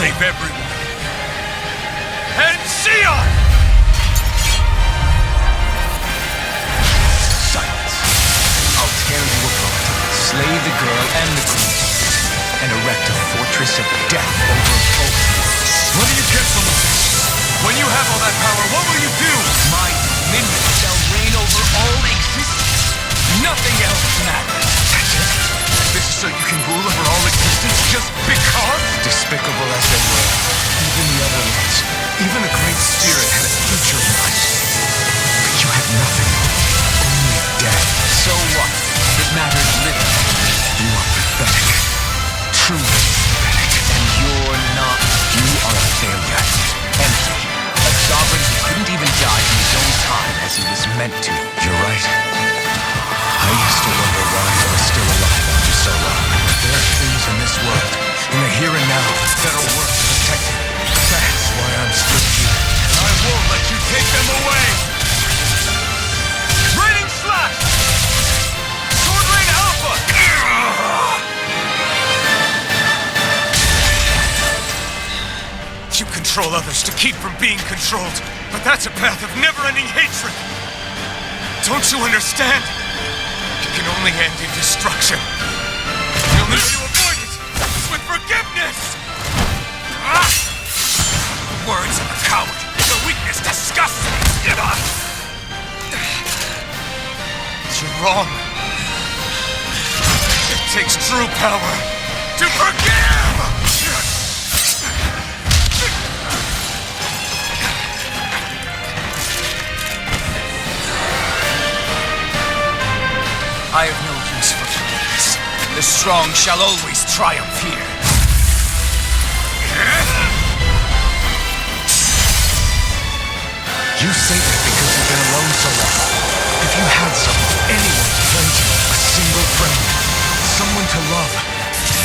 Save everyone. And Shionne! tear you apart, slay the girl and the queen, and erect a fortress of death over both worlds. What do you get from all this? When you have all that power, what will you do? My dominion shall reign over all existence. Nothing else matters. That's it? This is so you can rule over all existence just because? Despicable as they were, even the other ones, even the Great Spirit had a future in mind. But you had nothing, only death. So what? It matters little. You are pathetic, truly pathetic. And you're not. You are a failure, empty. A sovereign who couldn't even die in his own time as he was meant to. You're right. I used to wonder why I was still alive after so long. There are things in this world, in the here and now, that are worth protecting. That's why I'm still here. And I won't let you take them away! Raining slash! Sword rain alpha! You control others to keep from being controlled, but that's a path of never-ending hatred! Don't you understand? It can only end in destruction. The only way to avoid it is with forgiveness! Words of a coward. The weakness disgusts me. You're wrong. It takes true power to forgive! I have no use for forgiveness. The strong shall always triumph here. You say that because you've been alone so long. If you had someone, anyone to turn to, a single friend, someone to love,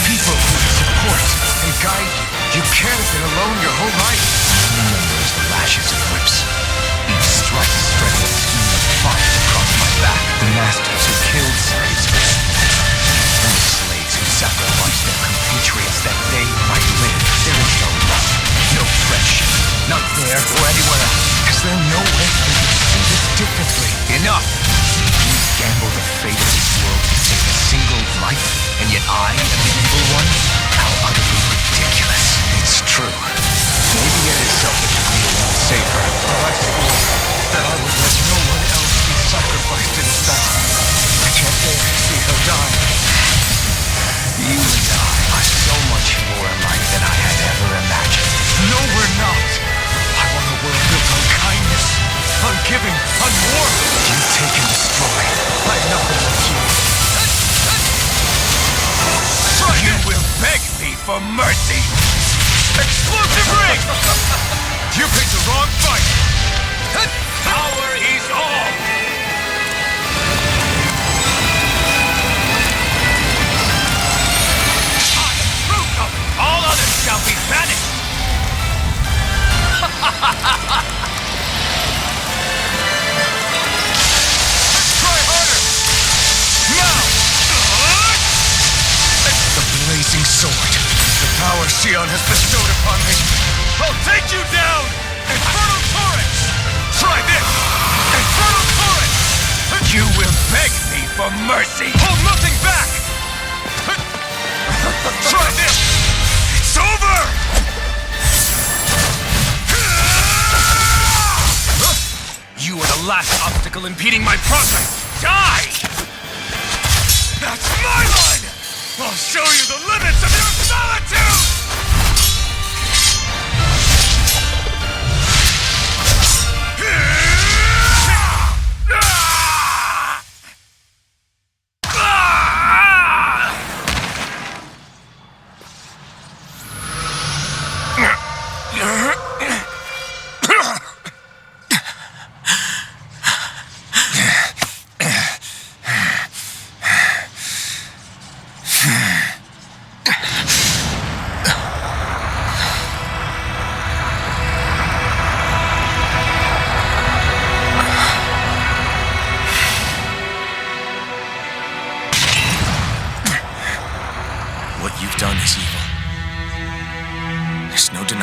people who would support and guide you, you can't have been alone your whole life. Remember as the lashes of whips. Each strike stretched a stream of fire across my back. The masters who killed slaves for and the slaves who sacrificed their compatriots that they might live. There is no love, no friendship, not there or anywhere else. Is there no way we could see this differently? Enough! You gamble the fate of this world to save a single life, and yet I am the evil one? How utterly ridiculous. It's true. Maybe it is selfish of me to want to save her, but I swore that I would let no one else be sacrificed in this battle. I can't bear to see her die. You and I are so much more alike than I had ever imagined. No, we're not. I want a world built on kindness, on giving, on war. You take and destroy. I'm nothing like you. You will beg me for mercy. Explosive ring! You picked the wrong fight! Power is all! I am truth of it! All others shall be banished! Try harder! Now! The blazing sword. The power Shionne has bestowed upon me. I'll take you down! Infernal torrents! Try this! Infernal torrents! You will beg me for mercy. Hold nothing back! Try this! It's over! You are the last obstacle impeding my progress! Die! That's my line! I'll show you the limits of your solitude!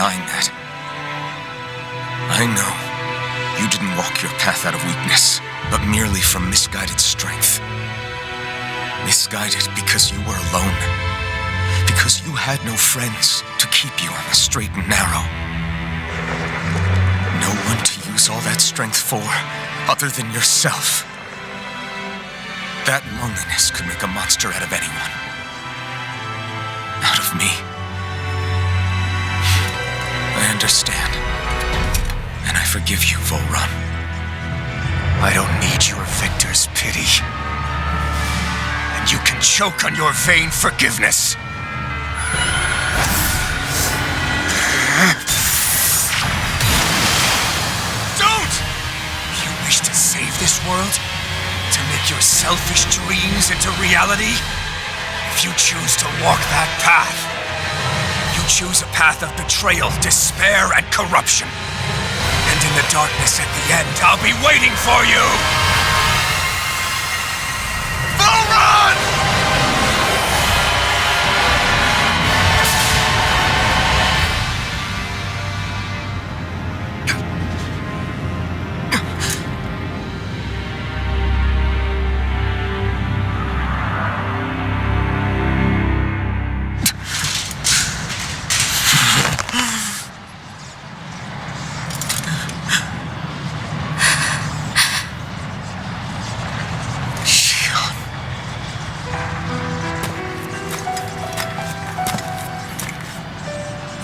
denying that. I know you didn't walk your path out of weakness, but merely from misguided strength. Misguided because you were alone. Because you had no friends to keep you on the straight and narrow. No one to use all that strength for, other than yourself. That loneliness could make a monster out of anyone. Out of me. I understand. And I forgive you, Vholran. I don't need your victor's pity. And you can choke on your vain forgiveness. Don't! You wish to save this world? To make your selfish dreams into reality? If you choose to walk that path, you choose a path of betrayal, despair, and corruption. And in the darkness at the end, I'll be waiting for you! Volran!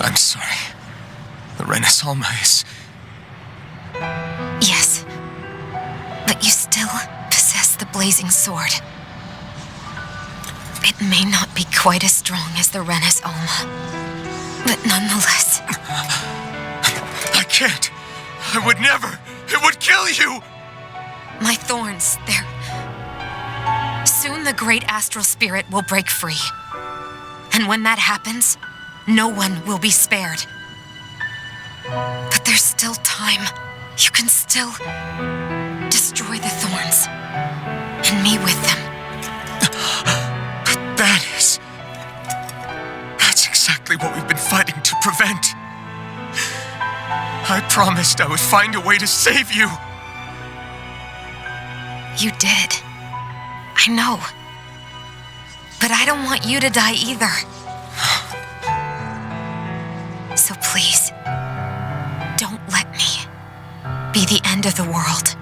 I'm sorry. The Renaissance is... Yes. But you still possess the blazing sword. It may not be quite as strong as the Rena's Alma, but nonetheless... I can't. I would never. It would kill you! My thorns, they're... Soon the great astral spirit will break free. And when that happens, no one will be spared. But there's still time. You can still destroy the thorns. And me with them. But that's exactly what we've been fighting to prevent. I promised I would find a way to save you. You did. I know. But I don't want you to die either. So please, don't let me be the end of the world.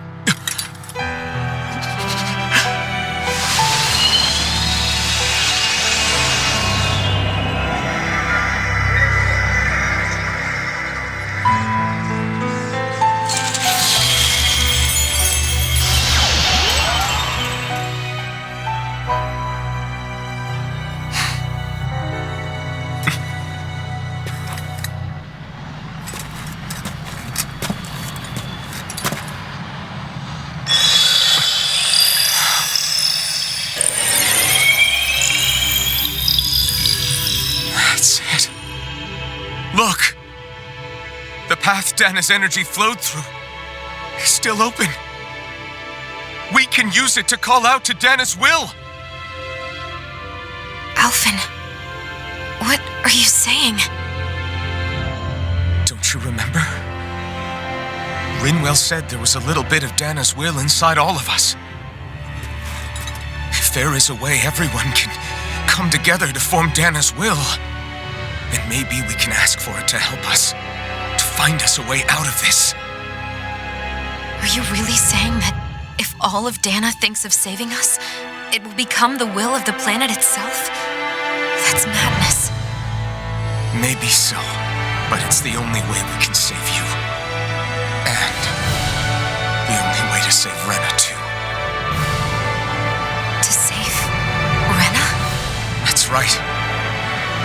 Look! The path Dahna's energy flowed through is still open. We can use it to call out to Dahna's will! Alphen, what are you saying? Don't you remember? Rinwell said there was a little bit of Dahna's will inside all of us. If there is a way everyone can come together to form Dahna's will, then maybe we can ask for it to help us, to find us a way out of this. Are you really saying that if all of Dahna thinks of saving us, it will become the will of the planet itself? That's madness. Maybe so, but it's the only way we can save you. And the only way to save Rena, too. To save Rena? That's right.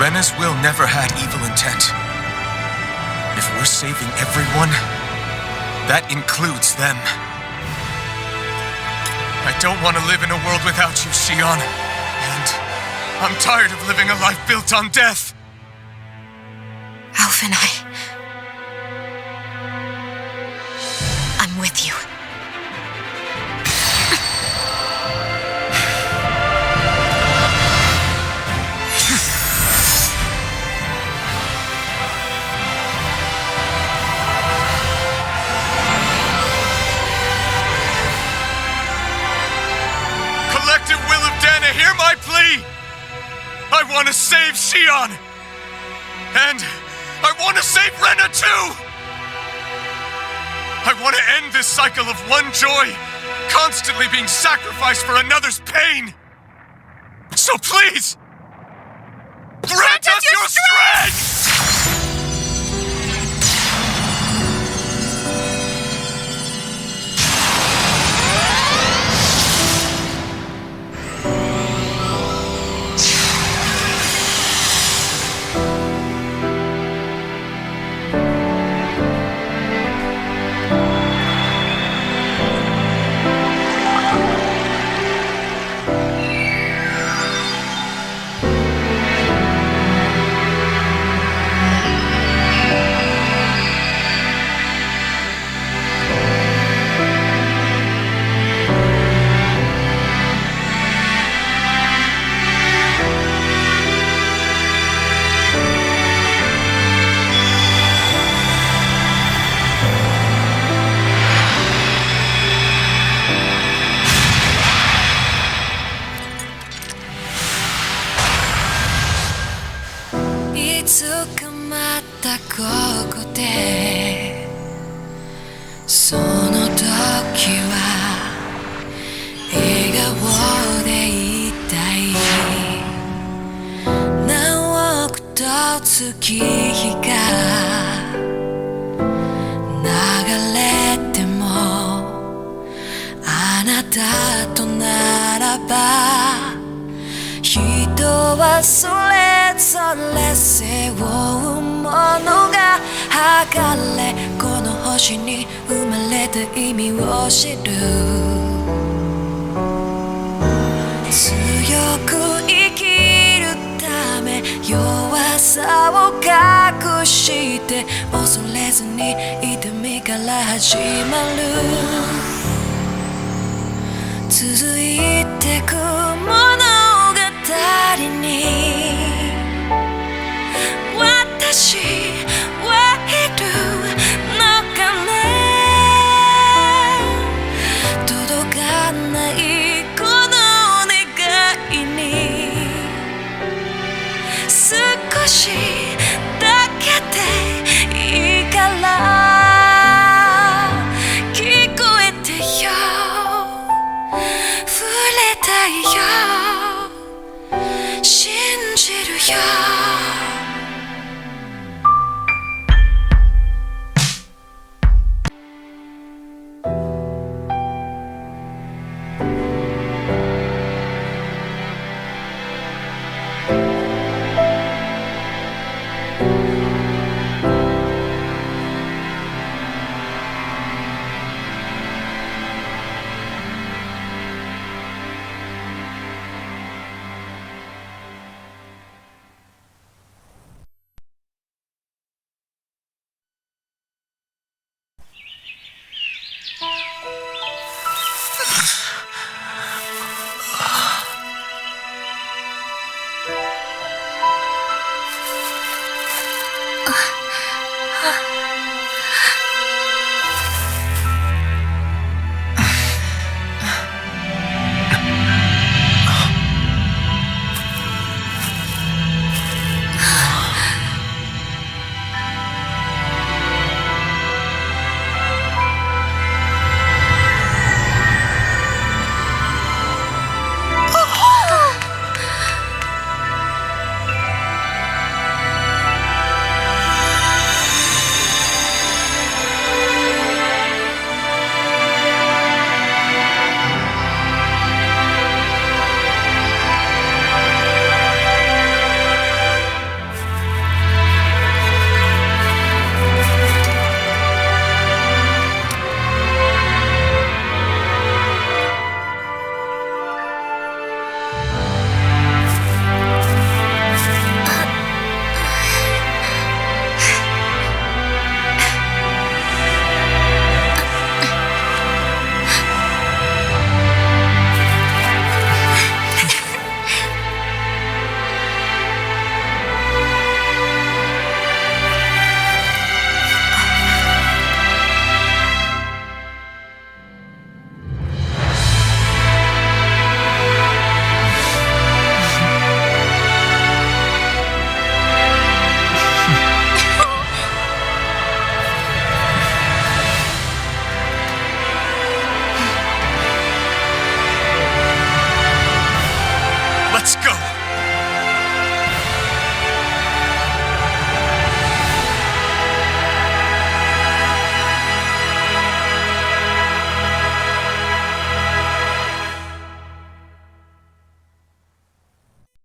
Rena's will never had evil intent. If we're saving everyone, that includes them. I don't want to live in a world without you, Shionne. And I'm tired of living a life built on death. Alphen, I'm with you. Collective will of Dahna, hear my want to save Shionne! And I want to save Rena too! I want to end this cycle of one joy, constantly being sacrificed for another's pain! So please, grant us your strength!